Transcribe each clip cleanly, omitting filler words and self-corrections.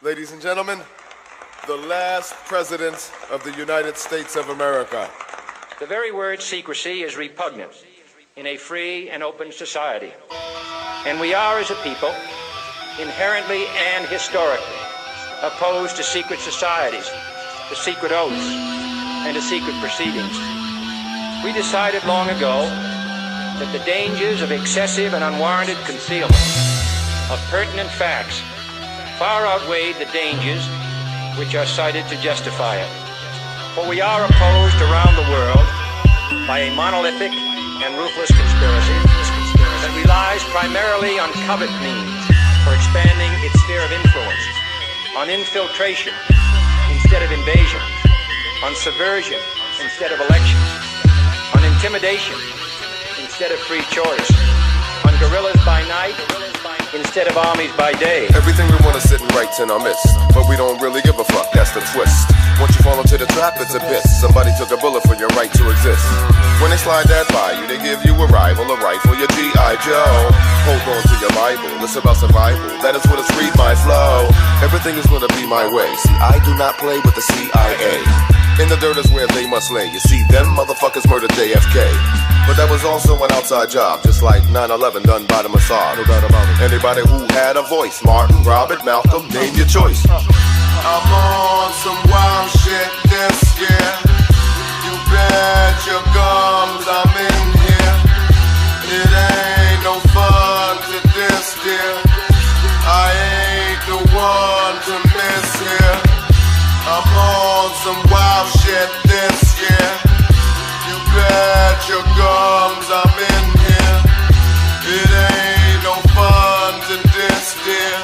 Ladies and gentlemen, the last president of the United States of America. The very word secrecy is repugnant in a free and open society. And we are, as a people, inherently and historically opposed to secret societies, to secret oaths, and to secret proceedings. We decided long ago that the dangers of excessive and unwarranted concealment of pertinent facts far outweighed the dangers which are cited to justify it. For we are opposed around the world by a monolithic and ruthless conspiracy that relies primarily on covert means for expanding its sphere of influence, on infiltration instead of invasion, on subversion instead of elections, on intimidation instead of free choice, on guerrillas by night instead of armies by day. Everything we want to sit and write's in our midst, but we don't really give a fuck, that's the twist. Once you fall into the trap, it's a bitch. Somebody took a bullet for your right to exist. When they slide that by you, they give you a rifle, your G.I. Joe. Hold on to your Bible, it's about survival. That is what it's read my flow. Everything is gonna be my way. See, I do not play with the CIA. In the dirt is where they must lay. You see, them motherfuckers murdered JFK. But that was also an outside job, just like 9/11 done by the Mossad. No doubt about it. Anybody who had a voice, Martin, Robert, Malcolm, name your choice. I'm on some wild shit this year. You bet your gums I'm in here. It ain't no fun to this dear. I ain't the one to miss here. I'm on some wild shit this year. You bet your gums I'm in here. It ain't no fun to this dear.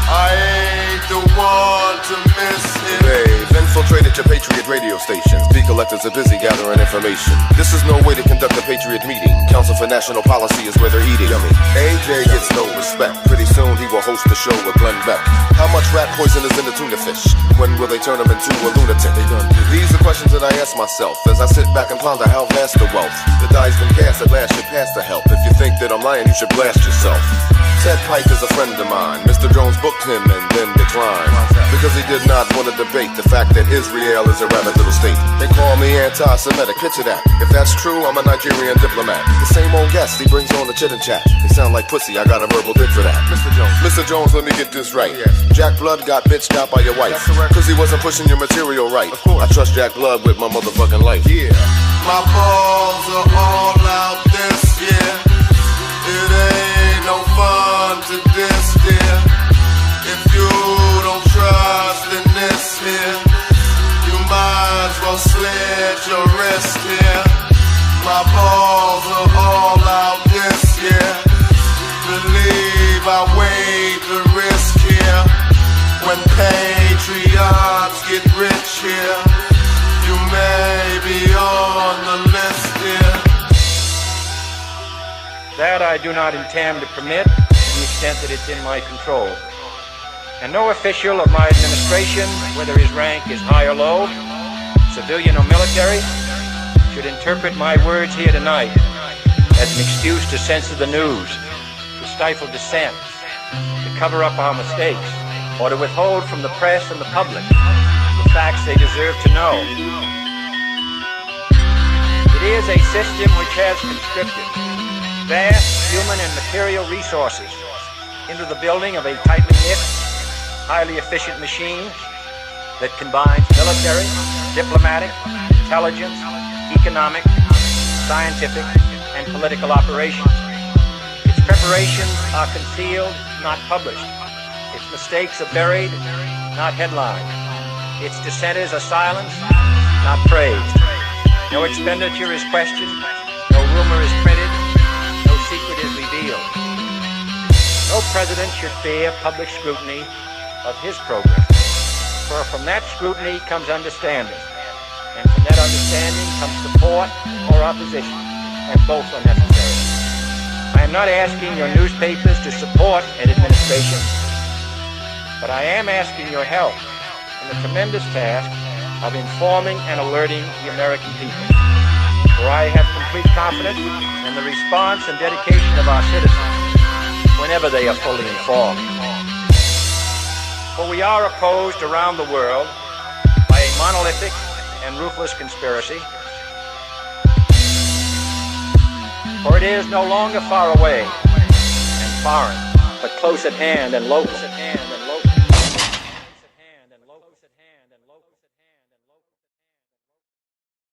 I ain't the one to miss it. They've infiltrated your Patriot radio stations. Bee collectors are busy gathering information. This is no way to conduct a Patriot meeting. Council for National Policy is where they're eating. Yummy. AJ gets no respect. Pretty soon he will host the show with Glenn Beck. How much rat poison is in the tuna fish? When will they turn him into a lunatic? These are questions that I ask myself as I sit back and ponder how vast the wealth. The die's been cast, at last should pass the help. If you think that I'm lying, you should blast yourself. Ted Pike is a friend of mine. Mr. Jones booked him and then declined because he did not want to debate the fact that Israel is a rabbit little state. They call me anti-Semitic, picture that. If that's true, I'm a Nigerian diplomat. The same old guest, he brings on the chit and chat. They sound like pussy, I got a verbal dick for that. Mr. Jones, let me get this right. Jack Blood got bitched out by your wife cause he wasn't pushing your material right. I trust Jack Blood with my motherfucking life. Yeah. My balls are all out this year. It ain't no fun to this dear. If you don't trust in this here, you might as well slit your wrist here. My balls are all out this year. Believe I weighed the risk here. When patriots get rich here, you may be on the list here. That I do not intend to permit to the extent that it's in my control. And no official of my administration, whether his rank is high or low, civilian or military, should interpret my words here tonight as an excuse to censor the news, to stifle dissent, to cover up our mistakes, or to withhold from the press and the public the facts they deserve to know. It is a system which has conscripted vast human and material resources into the building of a tightly knit, highly efficient machine that combines military, diplomatic, intelligence, economic, scientific, and political operations. Its preparations are concealed, not published. Its mistakes are buried, not headlined. Its dissenters are silenced, not praised. No expenditure is questioned, no rumor is printed, no secret is revealed. No president should fear public scrutiny of his program, for from that scrutiny comes understanding, and from that understanding comes support or opposition, and both are necessary. I am not asking your newspapers to support an administration, but I am asking your help in the tremendous task of informing and alerting the American people, for I have complete confidence in the response and dedication of our citizens whenever they are fully informed. For we are opposed around the world by a monolithic and ruthless conspiracy. For it is no longer far away and foreign, but close at hand and local.